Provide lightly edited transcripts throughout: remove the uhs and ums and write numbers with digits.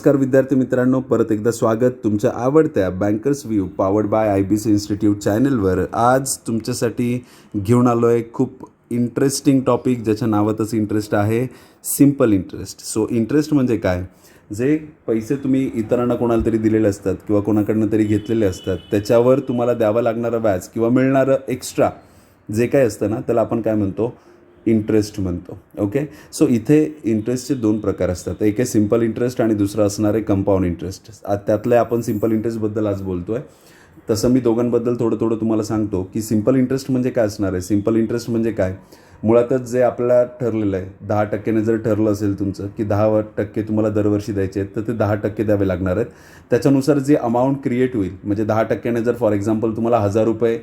नमस्कार विद्यार्थी मित्रांनो, परत एकदा स्वागत तुमच्या आवडत्या bankers view powered by IBC institute चॅनलवर. आज तुमच्यासाठी घेऊन आलो आहे खूप इंटरेस्टिंग टॉपिक, ज्याच्या नावातच इंटरेस्ट आहे, सिम्पल इंटरेस्ट. सो इंटरेस्ट म्हणजे काय? जे पैसे तुम्ही इतरांना कोणाला तरी दिलेले असतात किंवा कोणाकडनं तरी घेतलेले असतात, त्याच्यावर तुम्हाला द्यावं लागणारं व्याज किंवा मिळणारं एक्स्ट्रा जे काय असतं ना, त्याला आपण काय म्हणतो? इंटरेस्ट म्हणतो. ओके. सो इथे इंटरेस्टचे दोन प्रकार असतात. एक आहे सिम्पल इंटरेस्ट आणि दुसरं असणार आहे कंपाऊंड इंटरेस्ट. त्यातल्या आपण सिम्पल इंटरेस्टबद्दल आज बोलतो आहे. तसं मी दोघांबद्दल थोडं तुम्हाला सांगतो की सिम्पल इंटरेस्ट म्हणजे काय असणार आहे. सिम्पल इंटरेस्ट म्हणजे काय? मुळातच जे आपल्याला ठरलेलं आहे, 10% जर ठरलं असेल तुमचं की 10% तुम्हाला दरवर्षी द्यायचे आहेत, तर ते 10% द्यावे लागणार आहेत. त्याच्यानुसार जे अमाऊंट क्रिएट होईल, म्हणजे 10%ने जर फॉर एक्झाम्पल तुम्हाला 1000 रुपये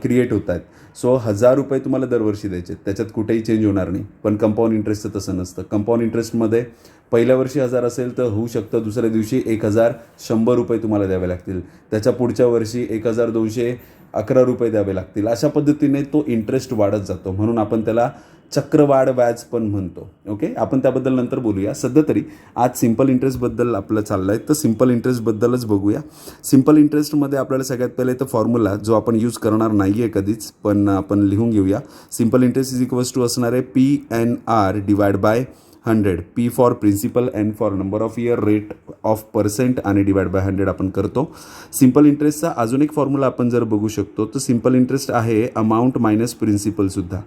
क्रिएट होत आहेत, सो 1000 रुपये तुम्हाला दरवर्षी द्यायचे, त्याच्यात कुठेही चेंज होणार नाही. पण कंपाऊंड इंटरेस्टचं तसं नसतं. कंपाऊंड इंटरेस्टमध्ये पहिल्या वर्षी 1000 असेल तर होऊ शकतं दुसऱ्या दिवशी 1100 रुपये तुम्हाला द्यावे लागतील, त्याच्या पुढच्या वर्षी 1211 रुपये द्यावे लागतील. अशा पद्धतीने तो इंटरेस्ट वाढत जातो, म्हणून आपण त्याला चक्रवाढ व्याज पण म्हणतो. ओके, आपण त्याबद्दल नंतर बोलूया. सध्या तरी आज सिम्पल इंटरेस्टबद्दल आपलं चाललं आहे, तर सिम्पल इंटरेस्टबद्दलच बघूया. सिम्पल इंटरेस्टमध्ये आपल्याला सगळ्यात पहिले तर फॉर्म्युला जो आपण यूज करणार नाही आहे कधीच, पण आपण लिहून घेऊया. Simple interest is equals to असणार आहे PNR divide by 100. P for principal, N for number of year, rate of percent आणि डिवाइड बाय 100 आपण करतो. सिम्पल इंटरेस्टचा अजून एक फॉर्म्युला आपण जर बघू शकतो, तर सिम्पल इंटरेस्ट आहे अमाऊंट मायनस प्रिन्सिपलसुद्धा.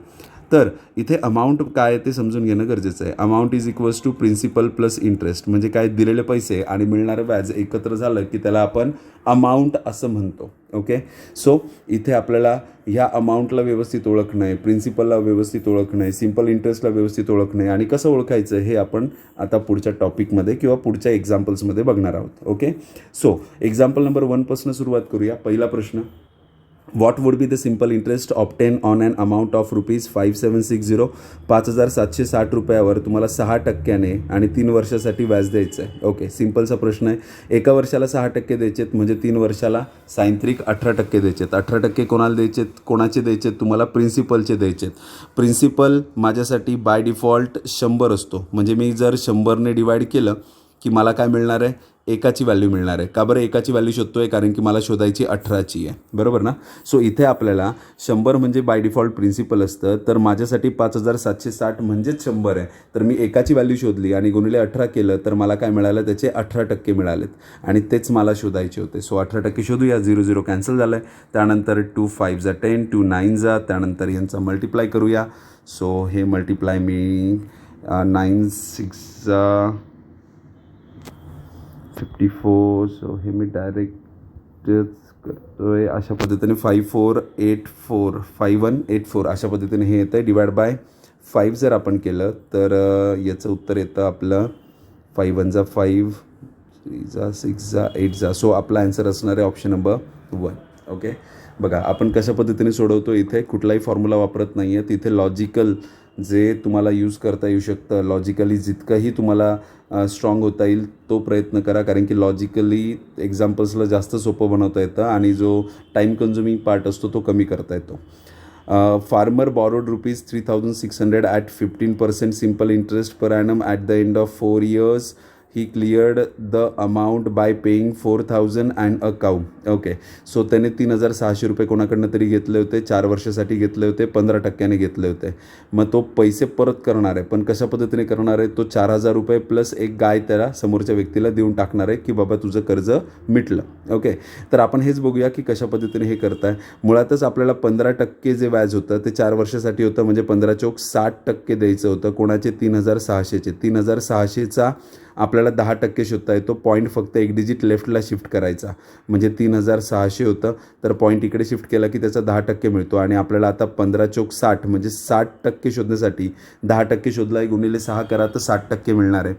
तर इथे अमाऊंट काय आहे ते समजून घेणं गरजेचं आहे. Amount is equals to principal plus interest, म्हणजे काय? दिलेले पैसे आणि मिळणारं व्याज एकत्र झालं की त्याला आपण अमाऊंट असं म्हणतो. ओके. सो इथे आपल्याला ह्या अमाऊंटला व्यवस्थित ओळखणं आहे, प्रिन्सिपलला व्यवस्थित ओळखणं आहे, सिम्पल इंटरेस्टला व्यवस्थित ओळखणं आहे, आणि कसं ओळखायचं हे आपण आता पुढच्या टॉपिकमध्ये किंवा पुढच्या एक्झाम्पल्समध्ये बघणार आहोत. ओके. सो एक्झाम्पल नंबर 1 पासून सुरुवात करूया. पहिला प्रश्न, what would be the simple interest obtain on an amount of ₹5760. 5760 रुपयावर तुम्हाला 6%ने आणि 3 वर्षासाठी व्याज द्यायचं आहे. ओके, सिम्पलचा प्रश्न आहे. एका वर्षाला 6% द्यायचेत, म्हणजे 3 वर्षाला सायंत्रिक 18% द्यायचेत. 18% कोणाला द्यायचेत? कोणाचे द्यायचेत? तुम्हाला प्रिन्सिपलचे द्यायचेत. प्रिन्सिपल माझ्यासाठी बाय डिफॉल्ट 100 असतो, म्हणजे मी जर 100ने डिवाइड केलं की मला काय मिळणार आहे? एकाची व्हॅल्यू मिळणार आहे. का बरं एकाची व्हॅल्यू शोधतो आहे? कारण की मला शोधायची 18ची आहे, बरोबर ना? सो इथे आपल्याला 100 म्हणजे बाय डिफॉल्ट प्रिन्सिपल असतं, तर माझ्यासाठी 5760 म्हणजेच 100 आहे. तर मी एकाची व्हॅल्यू शोधली आणि गुणिले 18 केलं तर मला काय मिळालं? त्याचे 18% मिळालेत, आणि तेच मला शोधायचे होते. सो 18% शोधूया. 0 कॅन्सल झालं आहे. त्यानंतर 2 5 जा 10, 2 9 जा, त्यानंतर यांचा मल्टिप्लाय करूया. सो हे मल्टिप्लाय मी 9 6 54. सो हे मी डायरेक्टच करतो आहे अशा पद्धतीने. 5484 5184 अशा पद्धतीने हे येतं आहे. डिवाइड बाय 5 जर आपण केलं तर याचं उत्तर येतं आपलं 5 1 जा 5, 3 जा 6 जा 8 जा. सो आपला आन्सर असणार आहे ऑप्शन नंबर 1. ओके. बघा आपण कशा पद्धतीने सोडवतो. इथे कुठलाही फॉर्म्युला वापरत नाही आहे. तिथे लॉजिकल जे तुम्हाला यूज करता येऊ शकतं, लॉजिकली जितकंही तुम्हाला स्ट्रॉंग होता येईल तो प्रयत्न करा, कारण की लॉजिकली एक्झाम्पल्सला जास्त सोपं बनवता येतं आणि जो टाईम कन्झ्युमिंग पार्ट असतो तो कमी करता येतो. Farmer borrowed ₹3600 at 15% simple interest per annum at the end of 4 years. He cleared the amount by paying 4000 and a cow. Okay. So त्याने 3600 रुपये कोणाकडनं तरी घेतले होते, 4 वर्षासाठी घेतले होते, 15%ने घेतले होते. मग तो पैसे परत करणार आहे, पण कशा पद्धतीने करणार आहे? तो 4000 रुपये प्लस एक गाय त्याला समोरच्या व्यक्तीला देऊन टाकणार आहे की बाबा तुझं कर्ज मिटलं. ओके. तर आपण हेच बघूया की कशा पद्धतीने हे करताय. मुळातच आपल्याला 15% जे व्याज होतं ते 4 वर्षासाठी होतं, म्हणजे 15 चौक 60% द्यायचं होतं. कोणाचे? 3600चे. 3600चा आपल्याला 10% शोधता येतो. पॉईंट फक्त एक डिजिट लेफ्टला शिफ्ट करायचा, म्हणजे 3600 होतं, तर पॉईंट इकडे शिफ्ट केला की त्याचा 10% मिळतो. आणि आपल्याला आता 15 चौक 60 म्हणजे 60% शोधण्यासाठी 10% शोधला आहे, गुणिले 6 करा तर 60% मिळणार आहे.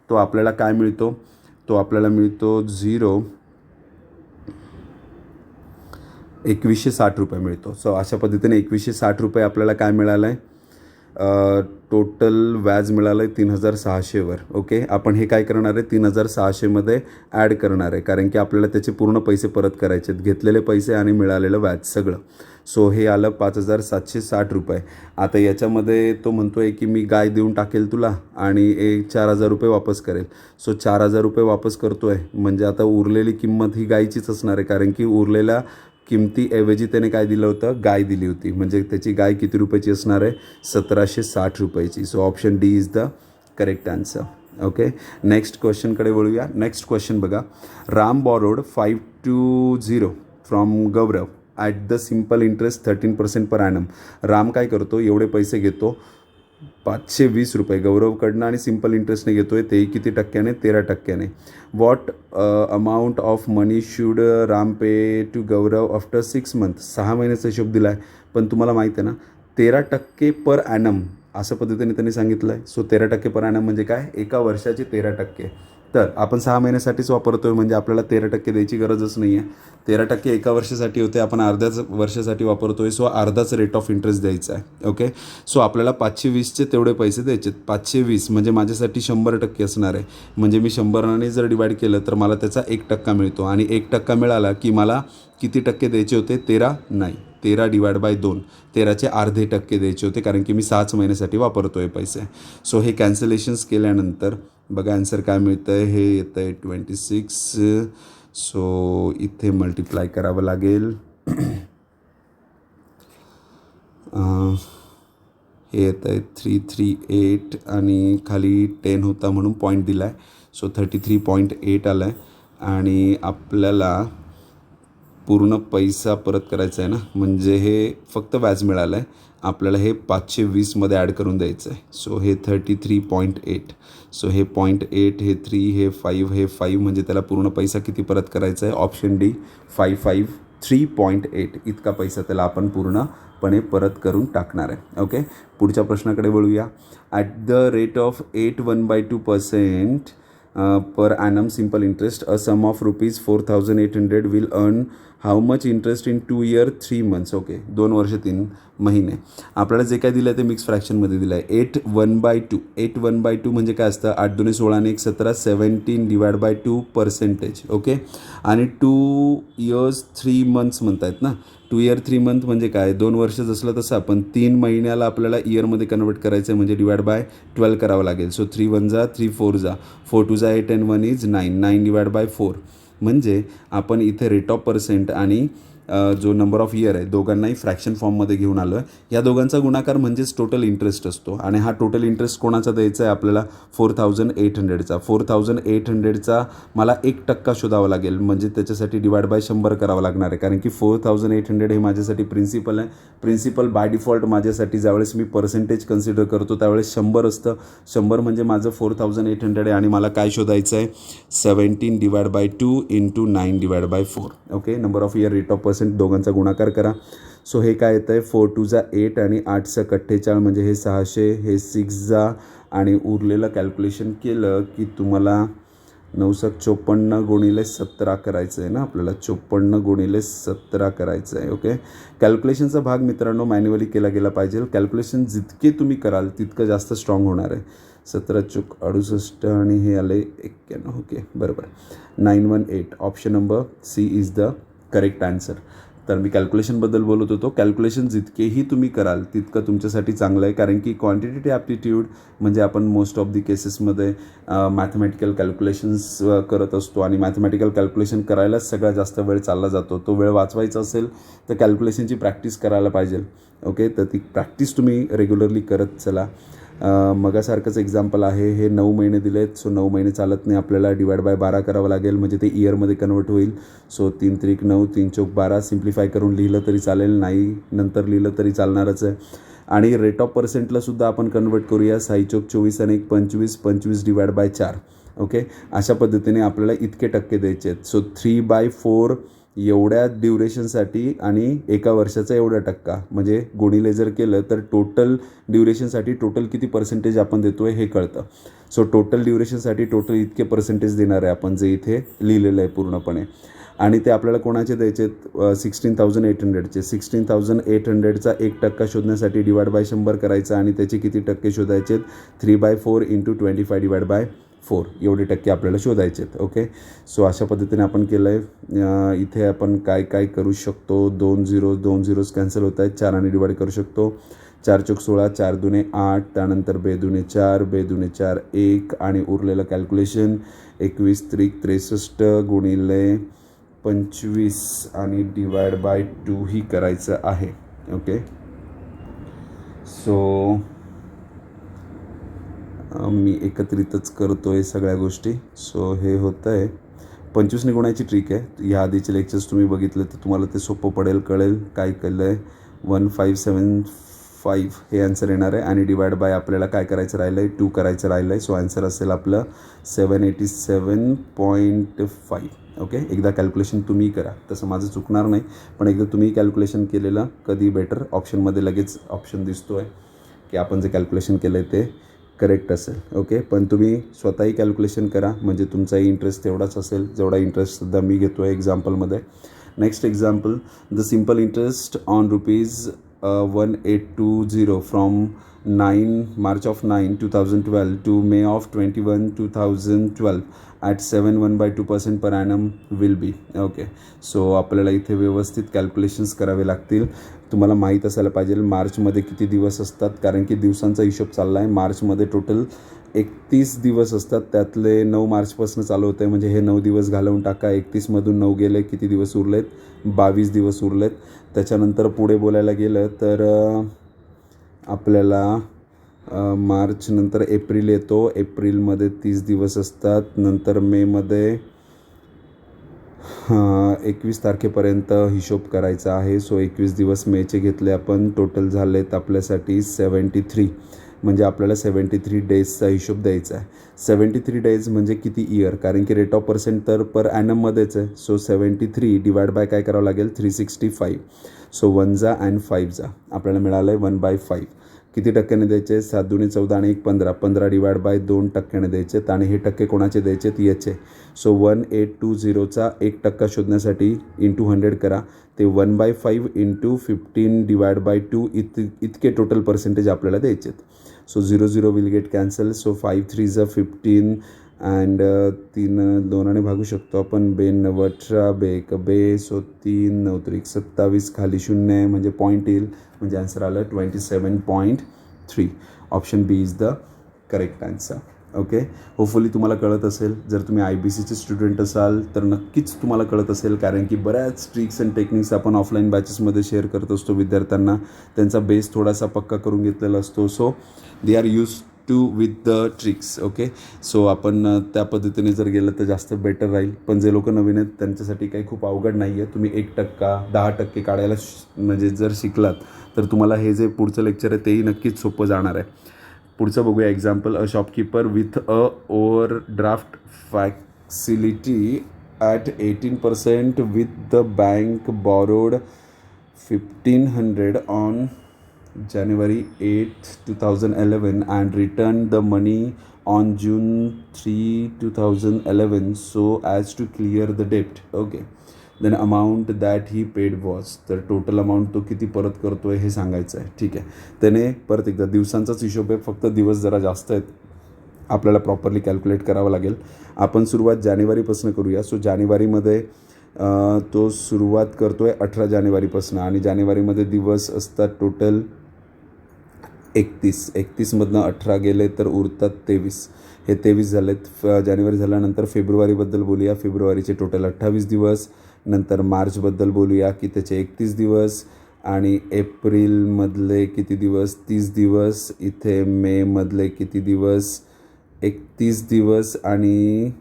तो आपल्याला काय मिळतो? तो आपल्याला मिळतो 2160 रुपये मिळतो. सो अशा पद्धतीने 2160 रुपये आपल्याला काय मिळालं आहे? टोटल व्याज मिळालं आहे 3,600वर. ओके, आपण हे काय करणार आहे 3,600मध्ये ॲड करणार आहे, कारण की आपल्याला त्याचे पूर्ण पैसे परत करायचे आहेत, घेतलेले पैसे आणि मिळालेलं व्याज सगळं. सो हे आलं 5,760 रुपये. आता याच्यामध्ये तो म्हणतो आहे की मी गाय देऊन टाकेल तुला आणि 4,000 रुपये वापस करेल. सो 4,000 रुपये वापस करतो आहे, म्हणजे आता उरलेली किंमत ही गायचीच असणार आहे, कारण की उरलेल्या किमतीऐवजी त्याने काय दिलं होतं, गाय दिली होती. म्हणजे त्याची गाय किती रुपयाची असणार आहे, 1,760 रुपयाची. So option D is the correct answer. Okay, next क्वेश्चनकडे वळूया. नेक्स्ट क्वेश्चन बघा. Ram borrowed 520 from Gaurav at the simple interest 13% per annum. Ram काय करतो, एवढे पैसे घेतो 520 रुपये गौरवकडनं आणि सिम्पल इंटरेस्टने घेतो आहे, तेही किती टक्क्याने, 13%. What amount of money should Ram pay to Gaurav after 6 month. 6 महिन्याचा हिशोब दिला आहे, पण तुम्हाला माहीत आहे ना 13% पर ॲनम असं पद्धतीने त्यांनी सांगितलं आहे. सो 13% पर ॲनम म्हणजे काय, एका वर्षाचे 13%. तर आपण 6 महिन्यासाठीच वापरतो आहे, म्हणजे आपल्याला 13% द्यायची गरजच नाही आहे. 13% एका वर्षासाठी होते, आपण अर्ध्याच वर्षासाठी वापरतो आहे, सो अर्धाच रेट ऑफ इंटरेस्ट द्यायचा आहे. ओके, सो आपल्याला 520चे तेवढे पैसे द्यायचे. 520 म्हणजे माझ्यासाठी 100% असणार आहे, म्हणजे मी 100ने जर डिवाईड केलं तर मला त्याचा 1% मिळतो, आणि 1% मिळाला की मला किती टक्के द्यायचे होते, 13 नाही, 13/2, 13चे अर्धे टक्के द्यायचे होते, कारण की मी 6 महिन्यासाठी वापरतो आहे पैसे. सो हे कॅन्सलेशन्स केल्यानंतर बघा आन्सर काय मिळतं आहे, हे येतं आहे 26. सो इथे मल्टिप्लाय करावं लागेल. हे येतं आहे 338 आणि खाली 10 होता म्हणून पॉईंट दिला आहे. सो 33.8 आला आहे, आणि आपल्याला पूर्ण पैसा परत करायचा आहे ना, म्हणजे हे फक्त व्याज मिळालं आहे, आपल्याला हे 520मध्ये ॲड करून द्यायचं आहे. सो हे 33.8. सो हे 0.8, हे 3, हे 5, हे 5, म्हणजे त्याला पूर्ण पैसा किती परत करायचा आहे, ऑप्शन डी 553.8 इतका पैसा त्याला आपण पूर्णपणे परत करून टाकणार आहे. ओके, पुढच्या प्रश्नाकडे वळूया. At the rate of 8.12% per annum simple interest, a sum of rupees 4,800 will earn how much interest in 2 year 3 months. Okay, 2 वर्ष 3 महिने. आपल्याला जे काय दिलं आहे ते मिक्स फ्रॅक्शनमध्ये दिलं आहे. 8/1/2. 8/1/2 म्हणजे काय असतं, 8 2 16 आणि 1 17, 17/2%. ओके, आणि 2 years 3 months म्हणतायत ना. 2 year 3 month म्हणजे काय, 2 वर्षच असलं तसं आपण 3 महिन्याला आपल्याला इयरमध्ये कन्वर्ट करायचं आहे, म्हणजे /12 करावं लागेल. सो 3 1 जा 3 4 जा 4 2 जा 8 and 1 is 9, 9/4. म्हणजे आपण इथे रेट ऑफ पर्सेंट आणि जो नंबर ऑफ इयर आहे दोघांनाही फ्रॅक्शन फॉर्ममध्ये घेऊन आलो आहे. या दोघांचा गुणाकार म्हणजेच टोटल इंटरेस्ट असतो, आणि हा टोटल इंटरेस्ट कोणाचा द्यायचा आहे आपल्याला, 4,800चा. 4,800चा मला 1% शोधावा लागेल, म्हणजे त्याच्यासाठी /100 करावं लागणार आहे, कारण की 4,800 हे माझ्यासाठी प्रिन्सिपल आहे. प्रिन्सिपल बाय डिफॉल्ट माझ्यासाठी ज्यावेळेस मी पर्सेंटेज कन्सिडर करतो त्यावेळेस 100 असतं. 100 म्हणजे माझं 4,800 आहे, आणि मला काय शोधायचं आहे, 17/2 × 9/4. Okay, number of year, rate of percent, दोघांचा गुणाकार करा. सो हे काय येतं आहे, 4 2 जा 8 आणि 8 6 48, म्हणजे हे 600, हे 6 जा, आणि उरलेलं कॅल्क्युलेशन केलं की तुम्हाला 9 7 54 × 17 करायचं आहे ना, आपल्याला 54 × 17 करायचं आहे. ओके, कॅल्क्युलेशनचा भाग मित्रांनो मॅन्युअली केला गेला पाहिजे. कॅल्क्युलेशन जितके तुम्ही कराल तितकं जास्त स्ट्रॉंग होणार आहे. 17 चूक 68 आणि हे आले 91. ओके, बरोबर, 918. Option number C is the correct answer. तर मी कॅल्क्युलेशनबद्दल बोलत होतो. कॅल्क्युलेशन जितकेही तुम्ही कराल तितकं तुमच्यासाठी चांगलं आहे, कारण की क्वांटिटेटिव्ह ॲप्टिट्यूड म्हणजे आपण मोस्ट ऑफ दी केसेसमध्ये मॅथमॅटिकल कॅल्क्युलेशन्स करत असतो, आणि मॅथमॅटिकल कॅल्क्युलेशन करायलाच सगळ्यात जास्त वेळ चालला जातो. तो वेळ वाचवायचा असेल तर कॅल्क्युलेशनची प्रॅक्टिस करायला पाहिजे. ओके, तर ती प्रॅक्टिस तुम्ही रेग्युलरली करत चला. मगासारखंच एक्झाम्पल आहे, हे 9 महिने दिले आहेत. सो 9 महिने चालत नाही, आपल्याला /12 करावं लागेल, म्हणजे ते इयरमध्ये कन्वर्ट होईल. सो 3 3 9, 3 4 12 सिम्प्लिफाय करून लिहिलं तरी चालेल, नाही नंतर लिहिलं तरी चालणारच आहे. आणि रेट ऑफ पर्सेंटलासुद्धा आपण कन्वर्ट करूया. 6 4 24 आणि 1 25, 25/4. ओके, अशा पद्धतीने आपल्याला इतके टक्के द्यायचे आहेत. सो 3/4 एवढ्या ड्युरेशनसाठी आणि एका वर्षाचा एवढा टक्का, म्हणजे गुणिले जर केलं तर टोटल ड्युरेशनसाठी टोटल किती पर्सेंटेज आपण देतो आहे हे कळतं. सो टोटल ड्युरेशनसाठी टोटल इतके पर्सेंटेज देणार आहे आपण, जे इथे लिहिलेलं आहे पूर्णपणे. आणि ते आपल्याला कोणाचे द्यायचे आहेत 16,800चे. 16,800चा 1% शोधण्यासाठी डिवाइड बाय 100 करायचा आणि त्याचे किती टक्के शोधायचे आहेत 3/4 इंटू 25 डिवाइड बाय 4 एवढे टक्के आपल्याला शोधायचे आहेत. ओके, सो अशा पद्धतीने आपण केलं आहे. इथे आपण काय काय करू शकतो, 2 झिरोज कॅन्सल होत आहेत, 4 आणि डिवाइड करू शकतो. 4 चौक 16, 4 दुने 8, त्यानंतर 2 दुने 4, 2 दुने 4 1 आणि उरलेलं कॅल्क्युलेशन 21 त्रिक 63 गुणिले 25 आणि डिवाइड बाय 2 ही करायचं आहे. ओके, सो मी एकत्रितच करतो आहे सगळ्या गोष्टी. सो हे होतं आहे 25ने गुणायची ट्रिक आहे. या आधीचे लेक्चर्स तुम्ही बघितले तर तुम्हाला ते सोपं पडेल, कळेल काय केलं आहे. 1575 हे आन्सर येणार आहे आणि डिवाइड बाय आपल्याला काय करायचं राहिलं आहे 2 करायचं राहिलं आहे. सो आन्सर असेल आपलं 787.5. ओके, एकदा कॅल्क्युलेशन तुम्ही करा, तसं माझं चुकणार नाही, पण एकदा तुम्ही कॅल्क्युलेशन केलेलं कधी बेटर. ऑप्शनमध्ये लगेच ऑप्शन दिसतो आहे की आपण जे कॅल्क्युलेशन केलं आहे ते करेक्ट असेल. ओके, पण तुम्ही स्वतःही कॅल्क्युलेशन करा, म्हणजे तुमचाही इंटरेस्ट तेवढाच असेल जेवढा इंटरेस्ट सुद्धा मी घेतो आहे एक्झाम्पलमध्ये. Next example, the simple interest on ₹1820 from 9 March of 9, 2012 to May of 21, 2012 at 7.1/2% per annum will be. Okay, so आपल्याला इथे व्यवस्थित कॅल्क्युलेशन्स करावे लागतील. तुम्हाला माहीत असायला पाहिजे मार्चमध्ये किती दिवस असतात, कारण की दिवसांचा हिशोब चालला आहे. मार्चमध्ये टोटल 31 दिवस असतात, त्यातले 9 मार्चपासून चालू होते, म्हणजे हे 9 दिवस घालवून टाका. 31मधून 9 गेले, किती दिवस उरलेत 22 दिवस उरलेत. त्याच्यानंतर पुढे बोलायला गेलं तर आपल्याला मार्च नंतर एप्रिल येतो. एप्रिलमध्ये 30 दिवस असतात. नंतर मेमध्ये 21 तारखेपर्यंत हिशोब करायचा आहे. सो 21 दिवस मेचे घेतले आपण, टोटल झालेत आपल्यासाठी 73. म्हणजे आपल्याला 73 डेजचा हिशोब द्यायचा आहे. 73 डेज म्हणजे किती इयर, कारण की रेट ऑफ पर्सेंट तर पर ॲनममध्येच आहे. सो 73 डिवाइड बाय काय करावं लागेल 365. सो 1 जा अँड 5 जा आपल्याला मिळालं आहे 1/5. किती टक्क्याने द्यायचे 7 दुने 14 आणि 1 15. 15 डिवाइड बाय 2 टक्क्याने द्यायचे आणि हे टक्के कोणाचे द्यायचे याचे. सो 1820चा 1% शोधण्यासाठी इंटू 100 करा. ते 1/5 इंटू 15 डिवाइड बाय 2 इतके टोटल पर्सेंटेज आपल्याला द्यायचे. So 0 will get cancel. So 5 3 जा 15 अँड 3 2ने भागू शकतो आपण. 2 9 18 2 1 2. सो 3 9 3 27 खाली 0 आहे म्हणजे पॉईंट येईल, म्हणजे आन्सर आलं 27.3. Option B is the correct answer. Okay, hopefully तुम्हाला कळत असेल. जर तुम्ही IBCचे स्टुडंट असाल तर नक्कीच तुम्हाला कळत असेल, कारण की बऱ्याच ट्रिक्स अँड टेक्निक्स आपण ऑफलाईन बॅचेसमध्ये शेअर करत असतो विद्यार्थ्यांना. त्यांचा बेस थोडासा पक्का करून घेतलेला असतो. So they are use to with the tricks. Okay, so आपण त्या पद्धतीने जर गेलं तर जास्त बेटर राहील. पण जे लोक नवीन आहेत त्यांच्यासाठी काही खूप अवघड नाही आहे. तुम्ही 1% 10% काढायला म्हणजे जर शिकलात तर तुम्हाला हे जे पुढचं लेक्चर आहे तेही नक्कीच सोपं जाणार आहे. पुढचं बघूया example. A shopkeeper with a overdraft facility at 18% with the bank borrowed 1500 on January 8, 2011 and returned the money on June 3, 2011 so as to clear the debt. Okay, then amount that he paid was. तर total amount तो किती परत करतो आहे हे सांगायचं आहे. ठीक आहे, त्याने परत एकदा दिवसांचाच हिशोब आहे, फक्त दिवस जरा जास्त आहेत, आपल्याला प्रॉपरली कॅल्क्युलेट करावं लागेल. आपण सुरुवात जानेवारीपासून करूया. सो जानेवारीमध्ये तो सुरुवात करतो आहे 18 जानेवारीपासून आणि जानेवारीमध्ये दिवस असतात टोटल 31. 31मधनं 18 गेले तर उरतात 23. हे 23 झालेत. जानेवारी झाल्यानंतर फेब्रुवारीबद्दल बोलूया. फेब्रुवारीचे टोटल 28 दिवस. नंतर मार्चबद्दल बोलूया की त्याचे 31 दिवस आणि एप्रिलमधले किती दिवस 30 दिवस. इथे मेमधले किती दिवस 31 दिवस आणि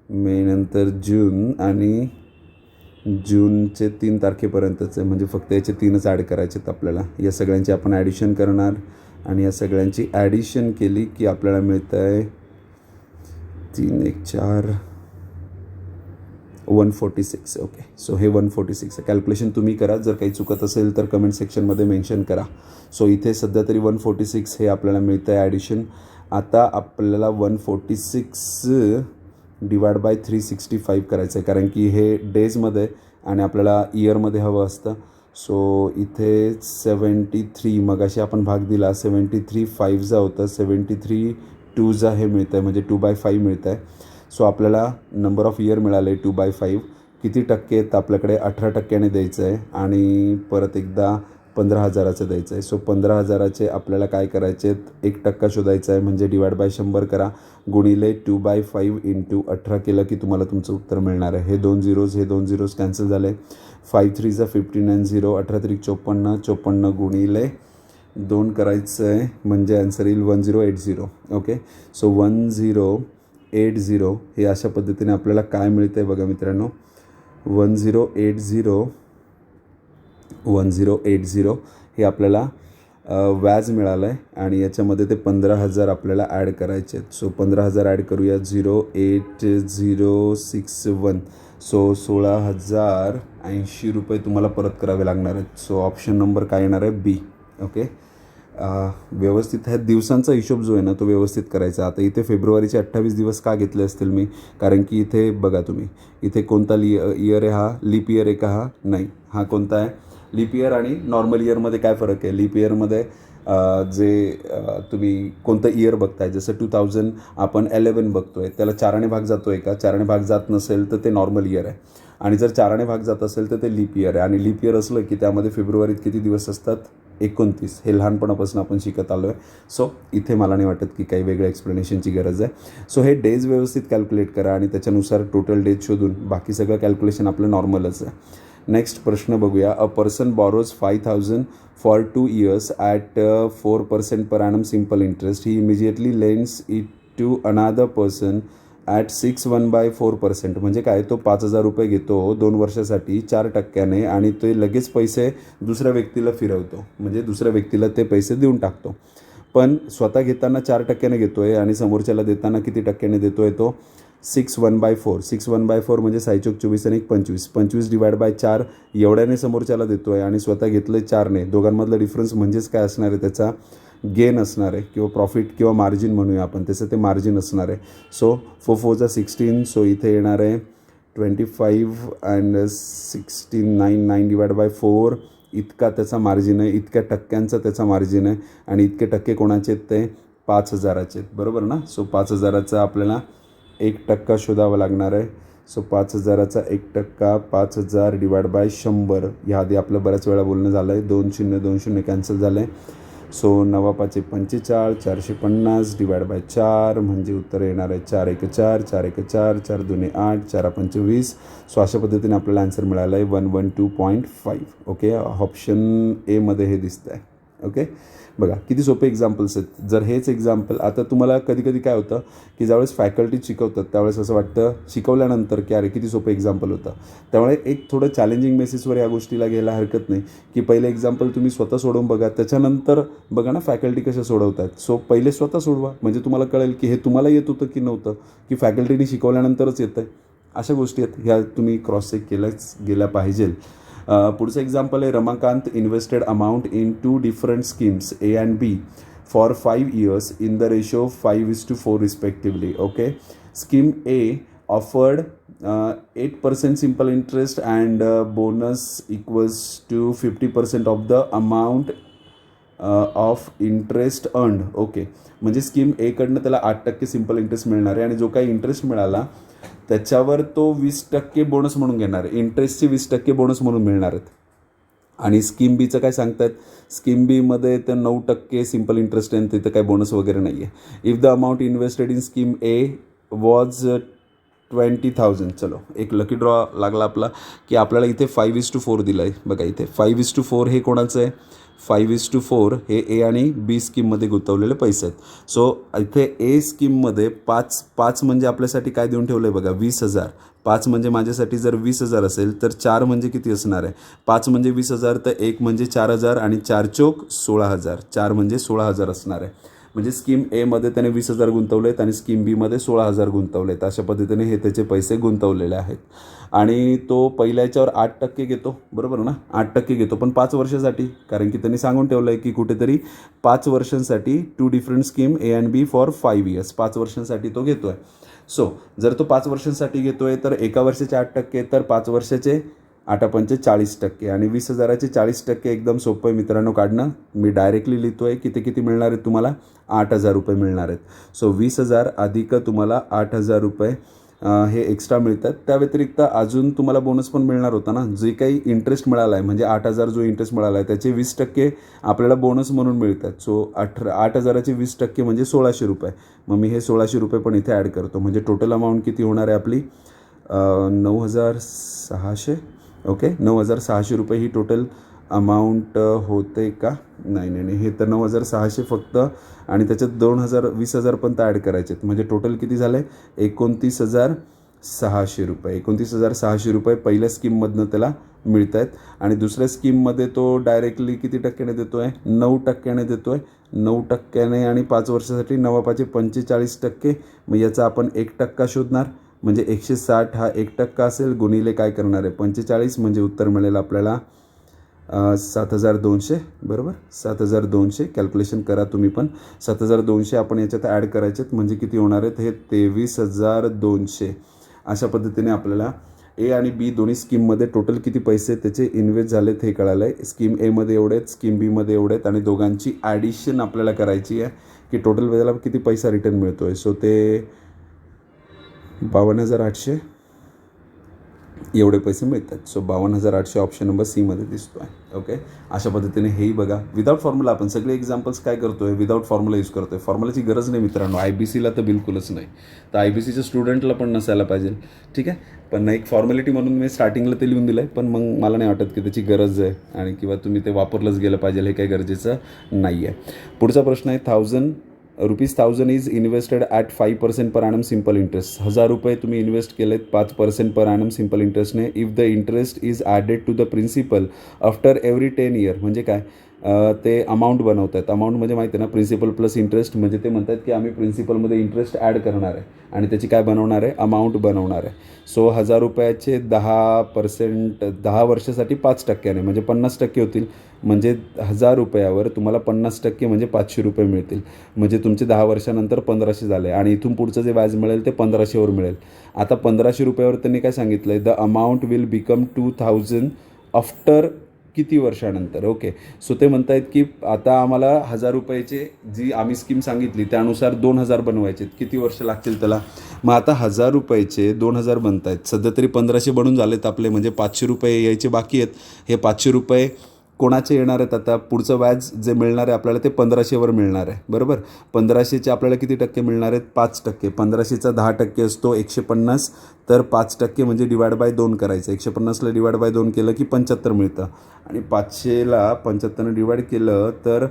मे नंतर जून आणि जूनचे 3 तारखेपर्यंतच आहे, म्हणजे फक्त याचे 3च ॲड करायचे आहेत आपल्याला. या सगळ्यांची आपण ॲडिशन करणार आणि या सगळ्यांची ॲडिशन केली की आपल्याला मिळतं आहे 3 1 4 146. ओके, सो हे 146 कॅल्क्युलेशन तुम्ही करा. जर काही चुकत असेल तर कमेंट सेक्शनमध्ये मेन्शन करा. सो इथे सध्या तरी 146 हे आपल्याला मिळतं आहे ॲडिशन. आता आपल्याला 146 डिवाइड बाय 365 करायचं आहे, कारण की हे डेजमध्ये आणि आपल्याला इयरमध्ये हवं असतं. सो इथे 73 मगाशी आपण भाग दिला, 73 5 होतं, 73 2 हे मिळतं आहे, म्हणजे 2/5 मिळतं आहे. सो आपल्याला नंबर ऑफ इयर मिळाले 2/5. किती टक्के आहेत आपल्याकडे? 18% द्यायचं आहे आणि परत एकदा 15,000चं द्यायचं आहे. सो 15,000चे आपल्याला काय करायचे आहेत? 1% शोधायचं आहे, म्हणजे डिवाइड बाय 100 करा, गुणिले 2/5 इंटू 18 केलं की तुम्हाला तुमचं उत्तर मिळणार आहे. हे 2 झिरोज कॅन्सल झाले. 5 3 15 and 0, 18 3 54, 54 गुणिले 2 करायचं आहे, म्हणजे आन्सर येईल 1080. ओके, सो 1080 हे अशा पद्धतीने आपल्याला काय मिळतं आहे बघा मित्रांनो. 1080 हे आपल्याला व्याज मिळालं आहे आणि याच्यामध्ये ते 15,000 आपल्याला ॲड करायचे आहेत. सो 15,000 ॲड करूया. 08061, सो 16,080 रुपये तुम्हाला परत करावे लागणार आहेत. सो ऑप्शन नंबर काय येणार आहे? बी. ओके, व्यवस्थित ह्या दिवसांचा हिशोब जो आहे ना तो व्यवस्थित करायचा. आता इथे फेब्रुवारीचे 28 दिवस का घेतले असतील मी? कारण की इथे बघा तुम्ही, इथे कोणता इयर आहे? हा लीप इयर आहे का? हा नाही. हा कोणता आहे? लीप इयर आणि नॉर्मल इयरमध्ये काय फरक आहे? लीप इयरमध्ये तुम्ही कोणतं इयर बघताय, जसं 2000 आपण 11 बघतो आहे, त्याला 4ने भाग जातो आहे का? 4ने भाग जात नसेल तर ते नॉर्मल इयर आहे, आणि जर 4ने भाग जात असेल तर ते लीप इयर आहे. आणि लीप इयर असलं की त्यामध्ये फेब्रुवारीत किती दिवस असतात? 29. हे लहानपणापासून आपण शिकत आलो आहे. सो इथे मला नाही वाटत की काही वेगळ्या एक्सप्लेनेशनची गरज आहे. सो हे डेज व्यवस्थित कॅल्क्युलेट करा आणि त्याच्यानुसार टोटल डेज शोधून बाकी सगळं कॅल्क्युलेशन आपलं नॉर्मलच आहे. नेक्स्ट प्रश्न बघूया. A person borrows 5,000 for 2 years at 4% per annum simple interest. He immediately lends it to another person at 6.14%. म्हणजे काय? तो 5,000 रुपये घेतो 2 वर्षासाठी 4%ने आणि ते लगेच पैसे दुसऱ्या व्यक्तीला फिरवतो, म्हणजे दुसऱ्या व्यक्तीला ते पैसे देऊन टाकतो. पण स्वतः घेताना 4%ने घेतो आहे आणि समोरच्याला देताना किती टक्क्याने देतो आहे? तो 6/1/4. 6/1/4 म्हणजे 6 × 24 आणि 25. 25 डिवाइड बाय 4 एवढ्याने समोरच्याला देतो आहे आणि स्वतः घेतलं 4ने. दोघांमधला डिफरन्स म्हणजेच काय असणार आहे? त्याचा गेन असणार आहे, किंवा प्रॉफिट किंवा मार्जिन म्हणूया आपण, त्याचं ते मार्जिन असणार आहे. सो 4 4 16. सो इथे येणार आहे 25 and 16 9 डिवाइड बाय 4 इतका त्याचा मार्जिन आहे, इतक्या टक्क्यांचा त्याचा मार्जिन आहे. आणि इतके टक्के कोणाचे आहेत? ते 5,000चे आहेत, बरोबर ना? सो 5,000चा आपल्याला 1% शोधावा लागणार आहे. सो 5,000चा 1%, 5,000 डिवाइड बाय 100. याआधी आपलं बऱ्याच वेळा बोलणं झालं आहे. 2 0 2 0 कॅन्सल झालं आहे. सो 9 5 45, 450 डिवाइड बाय 4 म्हणजे उत्तर येणार आहे 4 1 4, 4 1 4, 4 2 8, 4 5 20. सो अशा पद्धतीने आपल्याला आन्सर मिळाला आहे 112.5. ओके, ऑप्शन एमध्ये हे दिसतं आहे. ओके, बघा किती सोपे एक्झाम्पल्स आहेत. जर हेच एक्झाम्पल आता तुम्हाला कधी कधी काय होतं की ज्यावेळेस फॅकल्टी शिकवतात त्यावेळेस असं वाटतं शिकवल्यानंतर की अरे किती सोपं एक्झाम्पल होतं. त्यामुळे एक थोडं चॅलेंजिंग बेसिसवर या गोष्टीला घ्यायला हरकत नाही की पहिले एक्झाम्पल तुम्ही स्वतः सोडवून बघा, त्याच्यानंतर बघा ना फॅकल्टी कशा सोडवतात. सो पहिले स्वतः सोडवा, म्हणजे तुम्हाला कळेल की हे तुम्हाला येत होतं की नव्हतं, की फॅकल्टीने शिकवल्यानंतरच येतं आहे. अशा गोष्टी आहेत, ह्या तुम्ही क्रॉस चेक केल्याच गेल्या पाहिजे. पुढचं एक्झाम्पल आहे Ramakant invested amount in 2 different schemes A and B for 5 years in the ratio 5:4 respectively. Okay, scheme A offered 8% simple interest and bonus equals to 50% of the amount of interest earned. Okay, म्हणजे scheme एकडनं त्याला 8% simple interest मिळणार आहे आणि जो काही interest मिळाला त्याच्यावर तो 20% बोनस म्हणून घेणार आहे. इंटरेस्टचे 20% बोनस म्हणून मिळणार आहेत. आणि स्कीम बीचं काय सांगतात? स्कीम बीमध्ये तर 9% सिम्पल इंटरेस्ट आहे, तिथं काही बोनस वगैरे नाही आहे. If the amount invested in scheme A was 20,000. चलो एक लकी ड्रॉ लागला आपला की आपल्याला इथे 5:4 दिलं आहे. बघा इथे 5:4 हे कोणाचं आहे? 5:4 हे ए आणि बी स्कीममध्ये गुंतवलेले पैसे आहेत. सो इथे ए स्कीममध्ये 5 म्हणजे आपल्यासाठी काय देऊन ठेवलं आहे बघा 20,000. 5 म्हणजे माझ्यासाठी जर 20,000 असेल तर 4 म्हणजे किती असणार आहे? 5 म्हणजे 20,000 तर 1 म्हणजे 4,000 आणि 4 चोक 16,000. 4 म्हणजे 16,000 असणार आहे. म्हणजे स्कीम एमध्ये त्याने 20,000 गुंतवले आहेत आणि स्कीम बीमध्ये 16,000 गुंतवले आहेत. अशा पद्धतीने हे त्याचे पैसे गुंतवलेले आहेत. आणि तो पहिल्या याच्यावर 8% घेतो, बरोबर ना? 8% घेतो, पण 5 वर्षासाठी, कारण की त्यांनी सांगून ठेवलं आहे की कुठेतरी 5 वर्षांसाठी 2 different scheme A and B for 5 years 5 वर्षांसाठी तो घेतो आहे. सो जर तो 5 वर्षांसाठी घेतोय तर एका वर्षाचे 8%, तर 5 वर्षाचे 8×5 40% आणि 20,000चे 40% एकदम सोपं आहे मित्रांनो काढणं. मी डायरेक्टली लिहितोय की ते किती मिळणार आहेत तुम्हाला, 8,000 रुपये मिळणार आहेत. सो 20,000 अधिक तुम्हाला 8,000 रुपये हे एक्स्ट्रा मिळतात. त्या व्यतिरिक्त अजून तुम्हाला बोनस पण मिळणार होता ना, जे काही इंटरेस्ट मिळाला आहे म्हणजे 8,000 जो इंटरेस्ट मिळाला आहे त्याचे 20% आपल्याला बोनस म्हणून मिळतात. सो 8,000चे 20% म्हणजे 1,600 रुपये. मग मी हे 1,600 रुपये पण इथे ॲड करतो. म्हणजे टोटल अमाऊंट किती होणार आहे आपली, 9,600. ओके, 9,600 रुपये ही टोटल अमाऊंट होते का, नाही, हे तर 9,600 फक्त आणि त्याच्यात 20,000 पण ॲड करायचे आहेत. म्हणजे टोटल किती झालं आहे, 29,600 रुपये. 29,600 रुपये पहिल्या स्कीममधनं त्याला मिळत आहेत. आणि दुसऱ्या स्कीममध्ये तो डायरेक्टली किती टक्क्याने देतो आहे, 9% देतो आहे. 9% आणि 5 वर्षासाठी 9×5 45%. मग याचा आपण 1% शोधणार. म्हणजे 160 हा 1% असेल, गुणिले काय करणार आहे 45, म्हणजे उत्तर मिळेल आपल्याला 7,200. बरोबर, 7,200. कॅल्क्युलेशन करा तुम्ही पण. 7,200 आपण याच्यात ॲड करायचे आहेत म्हणजे किती होणार आहेत, हे 23,200. अशा पद्धतीने आपल्याला ए आणि बी दोन्ही स्कीममध्ये टोटल किती पैसे त्याचे इन्व्हेस्ट झालेत हे कळालं आहे. स्कीम एमध्ये एवढे आहेत, स्कीम बीमध्ये एवढे आहेत आणि दोघांची ॲडिशन आपल्याला करायची आहे की टोटल वेळेला किती पैसा रिटर्न मिळतो आहे. सो ते 52,800 एवढे पैसे मिळतात. सो 52,800 ऑप्शन नंबर सीमध्ये दिसतो आहे. ओके, अशा पद्धतीने हेही बघा. विदाऊट फॉर्म्युला आपण सगळे एक्झाम्पल्स काय करतो आहे, विदाऊट फॉर्म्युला यूज करतो आहे. फॉर्म्युलाची गरज नाही मित्रांनो, IBCला तर बिलकुलच नाही. तर IBCच्या स्टुडंटला पण नसायला पाहिजे, ठीक आहे. पण एक फॉर्मॅलिटी म्हणून मी स्टार्टिंगला ते लिहून दिलं आहे. पण मग मला नाही वाटत की त्याची गरज आहे आणि किंवा तुम्ही ते वापरलंच गेलं पाहिजे, हे काही गरजेचं नाही आहे. पुढचा प्रश्न आहे, ₹1,000 is invested at 5% per annum simple interest. 1,000 रुपये तुम्ही इन्व्हेस्ट केलेत 5% पर ॲनम सिम्पल इंटरेस्टने. If the interest is added to the principal after every 10 year. म्हणजे काय, ते अमाऊंट बनवतात. अमाऊंट म्हणजे माहिती आहे ना, प्रिन्सिपल प्लस इंटरेस्ट. म्हणजे ते म्हणतात की आम्ही प्रिन्सिपलमध्ये इंटरेस्ट ॲड करणार आहे आणि त्याची काय बनवणार आहे, अमाऊंट बनवणार आहे. सो 1,000 रुपयाचे 10%, 10 वर्षासाठी 5%ने म्हणजे 50% होतील. म्हणजे 1,000 रुपयावर तुम्हाला 50% म्हणजे 500 रुपये मिळतील. म्हणजे तुमचे 10 वर्षानंतर 1,500 झाले आणि इथून पुढचं जे व्याज मिळेल ते 1,500वर मिळेल. आता 1,500 रुपयावर त्यांनी काय सांगितलं आहे, the amount will become 2,000 after किती वर्षानंतर. ओके, सो ते म्हणत आहेत की आता आम्हाला 1,000 रुपयाचे जी आम्ही स्कीम सांगितली त्यानुसार 2,000 बनवायचे. किती वर्ष लागतील त्याला. मग आता 1,000 रुपयाचे 2,000 बनत आहेत. सध्या तरी 1,500 बनून झालेत आपले. म्हणजे 500 रुपये यायचे बाकी आहेत. हे 500 रुपये कोणाचे येणार आहेत, आता पुढचं व्याज जे मिळणार आहे आपल्याला ते 1,500वर मिळणार आहे. बरोबर, 1,500चे आपल्याला किती टक्के मिळणार आहेत, 5%. 1,500चा 10% असतो 150. तर 5% म्हणजे डिवाइड बाय 2 करायचं. 150ला डिवाइड बाय 2 केलं की 75 मिळतं. आणि 500ला 75ने डिवाइड केलं तर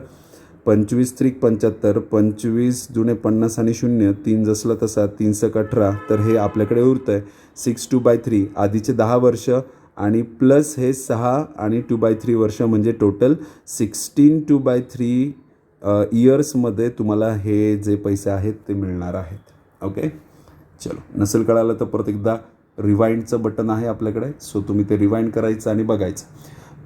25×3=75. 25 × 50 आणि 0 3 जसलं तसा 3×18. तर हे आपल्याकडे उरतं आहे 6/2/3. आधीचे 10 वर्ष आणि प्लस हे 6 आणि 2/3 वर्ष म्हणजे टोटल 16/2/3 इयर्समध्ये तुम्हाला हे जे पैसे आहेत ते मिळणार आहेत. ओके, चलो, नसेल कळालं तर परत एकदा रिवाइंडचं बटन आहे आपल्याकडे. सो तुम्ही ते रिवाइंड करायचं आणि बघायचं.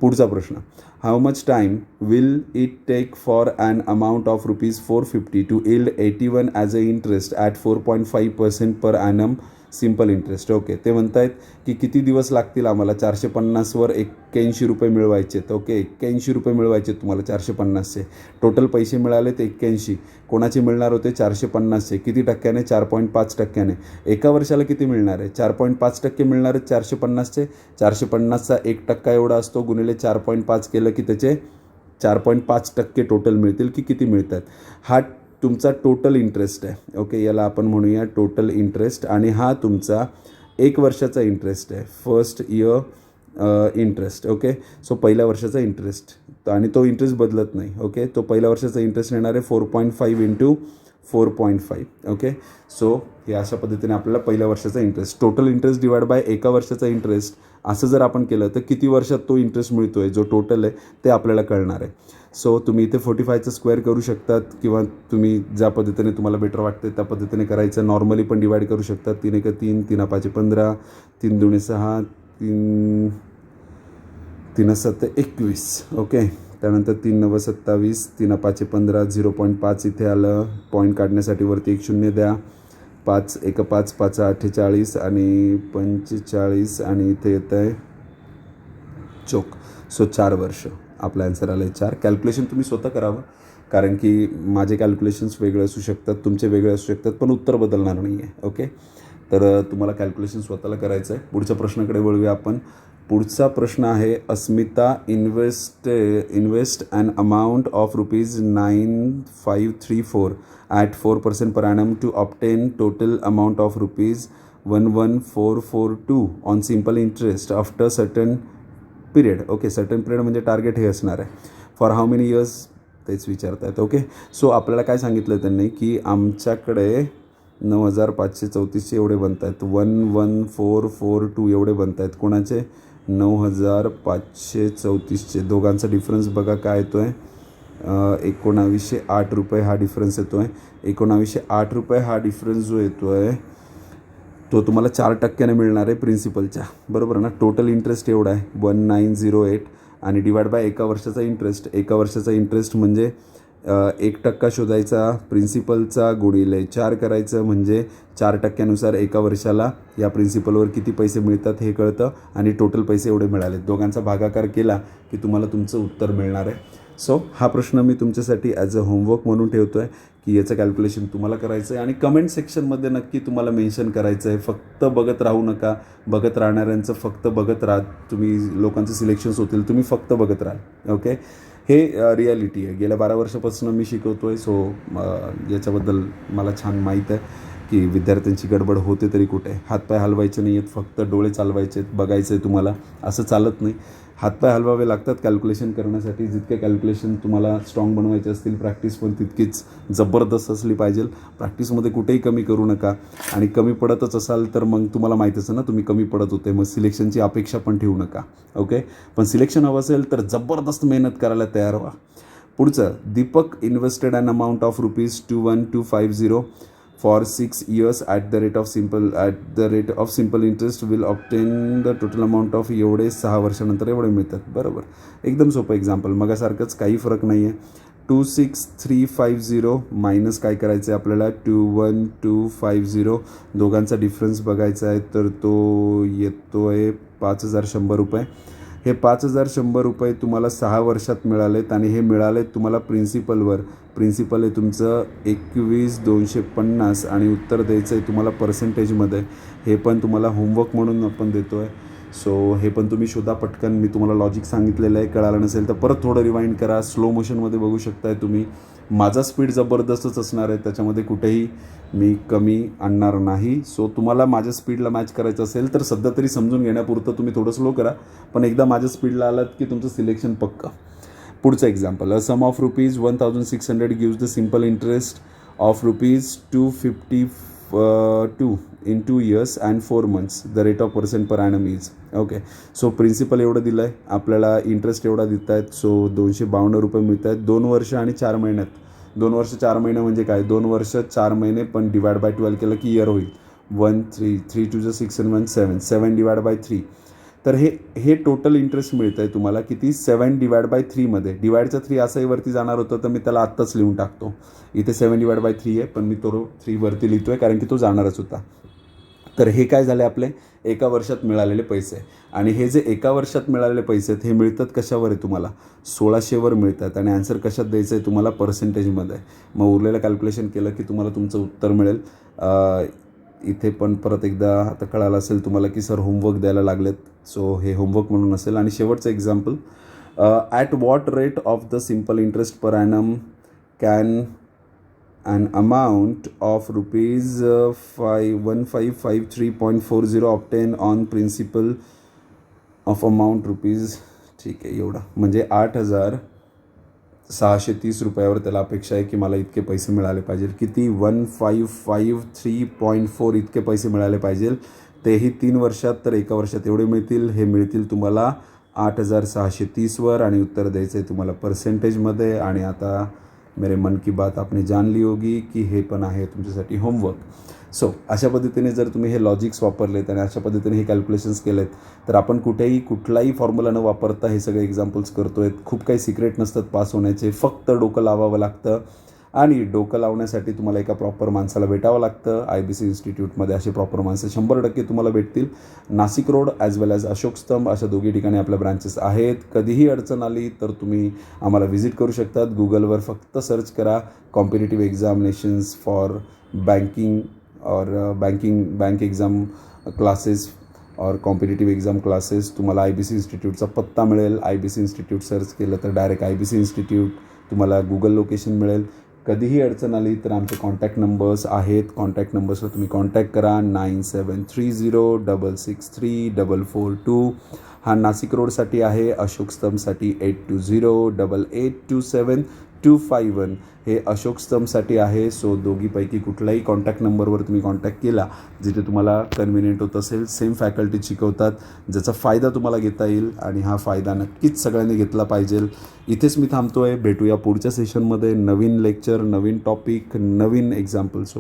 पुढचा प्रश्न, how much time will it take for an amount of ₹450 to yield 81 as a interest at 4.5% per annum simple interest. Okay, ते म्हणत आहेत की किती दिवस लागतील आम्हाला 450वर 81 रुपये मिळवायचे. ओके, 81 रुपये मिळवायचे तुम्हाला 450चे. टोटल पैसे मिळाले ते 81. कोणाचे मिळणार होते, 450चे. किती टक्क्याने, 4.5%ने. एका वर्षाला किती मिळणार आहे, 4.5% मिळणार आहेत 450चे. 450चा 1% एवढा असतो, गुणिले 4.5 केलं की त्याचे 4.5% टोटल मिळतील की किती मिळतात. हा तुमचा टोटल इंटरेस्ट आहे. ओके, याला आपण म्हणूया टोटल इंटरेस्ट. आणि हा तुमचा 1 वर्षाचा इंटरेस्ट आहे, first year interest. Okay, so पहिल्या वर्षाचा इंटरेस्ट आणि तो इंटरेस्ट बदलत नाही. ओके, तो पहिल्या वर्षाचा इंटरेस्ट येणार आहे 4.5 × 4.5. ओके, सो हे अशा पद्धतीने आपल्याला पहिल्या वर्षाचा interest, total interest divide by एका वर्षाचा इंटरेस्ट असं जर आपण केलं तर किती वर्षात तो इंटरेस्ट मिळतो आहे जो टोटल आहे ते आपल्याला कळणार आहे. सो तुम्ही इथे 45चं स्क्वेअर करू शकतात किंवा तुम्ही ज्या पद्धतीने तुम्हाला बेटर वाटते त्या पद्धतीने करायचं. नॉर्मली पण डिवाइड करू शकतात. 3×1 = 3, 3×5 = 15, 3×2 = 6, 3×7 = 21. ओके, त्यानंतर 3×9 = 27, 3×5 = 15, 0.5 इथे आलं. पॉईंट काढण्यासाठी वरती 1 0 द्या. 5 1 5 5 48 आणि 45 आणि इथे येतं आहे चोक. सो 4 वर्ष. आपलं ॲन्सर आलं आहे 4. कॅल्क्युलेशन तुम्ही स्वतः करावं, कारण की माझे कॅल्क्युलेशन्स वेगळे असू शकतात, तुमचे वेगळे असू शकतात, पण उत्तर बदलणार नाही आहे. ओके, तर तुम्हाला कॅल्क्युलेशन स्वतःला करायचं आहे. पुढच्या प्रश्नाकडे वळूया आपण. पुढचा प्रश्न आहे, Asmita invest an amount of ₹9534 at 4% per annum to obtain total amount of ₹11442 on simple interest after certain period. Okay, certain period म्हणजे टार्गेट हे असणार आहे. फॉर हाऊ मेनी इयर्स तेच विचारत आहेत. ओके, सो आपल्याला काय सांगितलं त्यांनी की आमच्याकडे 9534 एवढे बनत आहेत. 11442 एवढे बनत आहेत. कोणाचे? 9534. दोघांचा डिफरन्स बघा काय येतो आहे. 1908 रुपये हा डिफरन्स येतो आहे. 1908 रुपये हा डिफरन्स जो येतो आहे तो तुम्हाला 4% मिळणार आहे प्रिन्सिपलच्या, बरोबर ना. टोटल इंटरेस्ट एवढा आहे 1908 आणि डिवाइड बाय एका वर्षाचा इंटरेस्ट. एका वर्षाचा इंटरेस्ट म्हणजे 1% शोधायचा, प्रिन्सिपलचा गुणिले 4 करायचं, म्हणजे 4%नुसार एका वर्षाला या प्रिन्सिपलवर किती पैसे मिळतात हे कळतं आणि टोटल पैसे एवढे मिळाले. दोघांचा भागाकार केला की तुम्हाला तुमचं उत्तर मिळणार आहे. सो हा प्रश्न मी तुमच्यासाठी ॲज अ होमवर्क म्हणून ठेवतो आहे की याचं कॅल्क्युलेशन तुम्हाला करायचं आहे आणि कमेंट सेक्शनमध्ये नक्की तुम्हाला मेन्शन करायचं आहे. फक्त बघत राहू नका. बघत राहणाऱ्यांचं फक्त बघत राहा. तुम्ही लोकांचे सिलेक्शन्स होतील, तुम्ही फक्त बघत राहाल. ओके, हे रिॲलिटी आहे. गेल्या 12 वर्षापासून मी शिकवतो आहे. सो याच्याबद्दल मला छान माहीत आहे की विद्यार्थ्यांची गडबड होते तरी कुठे. हातपाय हलवायचे नाही आहेत, फक्त डोळे चालवायचे आहेत, बघायचं आहे तुम्हाला. असं चालत नाही. हातपाय हलवावे लागतात कॅल्क्युलेशन करण्यासाठी. जितके कॅल्क्युलेशन तुम्हाला स्ट्रॉंग बनवायचे असतील, प्रॅक्टिस पण तितकीच जबरदस्त असली पाहिजे. प्रॅक्टिसमध्ये कुठेही कमी करू नका आणि कमी पडतच असाल तर मग तुम्हाला माहीतच आहे ना तुम्ही कमी पडत होते, मग सिलेक्शनची अपेक्षा पण ठेवू नका. ओके, पण सिलेक्शन हवं असेल तर जबरदस्त मेहनत करायला तयार व्हा. पुढचं, Deepak invested an amount of ₹21250 for 6 years at the rate of simple interest will obtain the total amount of एवढे 6 वर्षानंतर एवढे मिळतात. बरोबर, एकदम सोपं एक्झाम्पल. मगासारखंच, काही फरक नाही आहे. 26350 मायनस काय करायचं आहे आपल्याला 21250. दोघांचा डिफरन्स बघायचा आहे तर तो येतो आहे 5100 रुपये. हे 5100 रुपये तुम्हाला 6 वर्षात मिळालेत आणि हे मिळालेत तुम्हाला प्रिन्सिपलवर. प्रिन्सिपल आहे तुमचं 21250 आणि उत्तर द्यायचं आहे तुम्हाला पर्सेंटेजमध्ये. हे पण तुम्हाला होमवर्क म्हणून आपण देतो आहे. सो हे पण तुम्ही शोधा पटकन. मी तुम्हाला लॉजिक सांगितलेलं आहे, कळालं नसेल तर परत थोडं रिवाइंड करा. स्लो मोशनमध्ये बघू शकताय तुम्ही. माझा स्पीड जबरदस्तच असणार आहे, त्याच्यामध्ये कुठेही मी कमी आणणार नाही. सो तुम्हाला माझ्या स्पीडला मॅच करायचं असेल तर सध्या तरी समजून घेण्यापुरतं तुम्ही थोडं स्लो करा, पण एकदा माझ्या स्पीडला आलात की तुमचं सिलेक्शन पक्का. पुढचं example, a sum of ₹1600 gives the simple interest of ₹252 in 2 years and 4 months. The rate of % per annum is. Okay, so principal एवढं दिलं आहे आपल्याला, इंटरेस्ट एवढा देत आहेत. सो 252 रुपये मिळत आहेत 2 वर्ष आणि 4 महिन्यात. 2 वर्ष 4 महिने म्हणजे काय, 2 वर्ष 4 महिने पण डिवाइड बाय 12 केलं की इयर होईल. 3 2 6 and 1 7 7 डिवाइड बाय 3. तर हे टोटल इंटरेस्ट मिळतं आहे तुम्हाला किती, 7 डिवाइड बाय 3मध्ये. डिवाइडचा 3 असंही वरती जाणार होतं तर मी त्याला आत्ताच लिहून टाकतो. इथे 7 डिवाइड बाय 3 आहे, पण मी तो 3 वरती लिहितो आहे कारण की तो जाणारच होता. तर हे काय झाले आपले एका वर्षात मिळालेले पैसे. आणि हे जे एका वर्षात मिळालेले पैसे आहेत हे मिळतात कशावर आहे तुम्हाला, 1600वर मिळतात. आणि आन्सर कशात द्यायचं आहे तुम्हाला, पर्सेंटेजमध्ये. मग उरलेलं कॅल्क्युलेशन केलं की तुम्हाला तुमचं उत्तर मिळेल. इथे पण परत एकदा आता कळालं असेल तुम्हाला की सर होमवर्क द्यायला लागलेत. सो हे होमवर्क म्हणून असेल. आणि शेवटचं example, at what rate of the simple interest per annum can an amount of ₹1553.40 obtained on principal of amount ठीक आहे एवढा, म्हणजे 8630 रुपयावर त्याला अपेक्षा आहे की मला इतके पैसे मिळाले पाहिजे. किती, 1553.4 इतके पैसे मिळाले पाहिजे. तेही 3 वर्षात, तर एका वर्षात एवढे मिळतील. हे मिळतील तुम्हाला 8630वर आणि उत्तर द्यायचं आहे तुम्हाला पर्सेंटेजमध्ये. आणि आता मेरे मन की बात आपने जान ली होगी की हे पण आहे तुमच्यासाठी होमवर्क. सो अशा पद्धतीने जर तुम्ही हे लॉजिक्स वापरलेत आणि अशा पद्धतीने हे कॅल्क्युलेशन्स केलेत तर आपण कुठलाही फॉर्म्युला न वापरता हे सगळे एक्झाम्पल्स करतो आहेत. खूप काही सिक्रेट नसतात पास होण्याचे, फक्त डोकं लावावं लागतं आणि डोकं लावण्यासाठी तुम्हाला एका प्रॉपर माणसाला भेटावं लागतं. IBC इन्स्टिट्यूटमध्ये असे प्रॉपर माणसं 100% तुम्हाला भेटतील. नाशिक रोड ॲज वेल ॲज अशोक स्तंभ अशा दोघी ठिकाणी आपल्या ब्रांचेस आहेत. कधीही अडचण आली तर तुम्ही आम्हाला व्हिजिट करू शकतात. गुगलवर फक्त सर्च करा कॉम्पिटिटिव्ह एक्झामिनेशन्स फॉर बँकिंग और बैंक एग्ज़ाम क्लासेस और कॉम्पिटिटिव्ह एक्झाम क्लासेस. तुम्हाला IBC इन्स्टिट्यूटचा पत्ता मिळेल. IBC इन्स्टिट्यूट सर्च केलं तर डायरेक्ट IBC इन्स्टिट्यूट तुम्हाला गुगल लोकेशन मिळेल. कधीही अडचण आली तर आमचे कॉन्टॅक्ट नंबर्स आहेत. कॉन्टॅक्ट नंबर्सवर तुम्ही कॉन्टॅक्ट करा. 9730663442. हा नाशिक रोडसाठी आहे. अशोक स्तंभसाठी 8208827251 हे अशोक स्तंभसाठी आहे. सो दोघीपैकी कुठल्याही कॉन्टॅक्ट नंबरवर तुम्ही कॉन्टॅक्ट केला जिथे तुम्हाला कन्व्हिनियंट होत असेल. सेम फॅकल्टी शिकवतात ज्याचा फायदा तुम्हाला घेता येईल आणि हा फायदा नक्कीच सगळ्यांनी घेतला पाहिजे. इथेच मी थांबतो आहे. भेटूया पुढच्या सेशनमध्ये. नवीन लेक्चर, नवीन टॉपिक, नवीन एक्झाम्पल्स.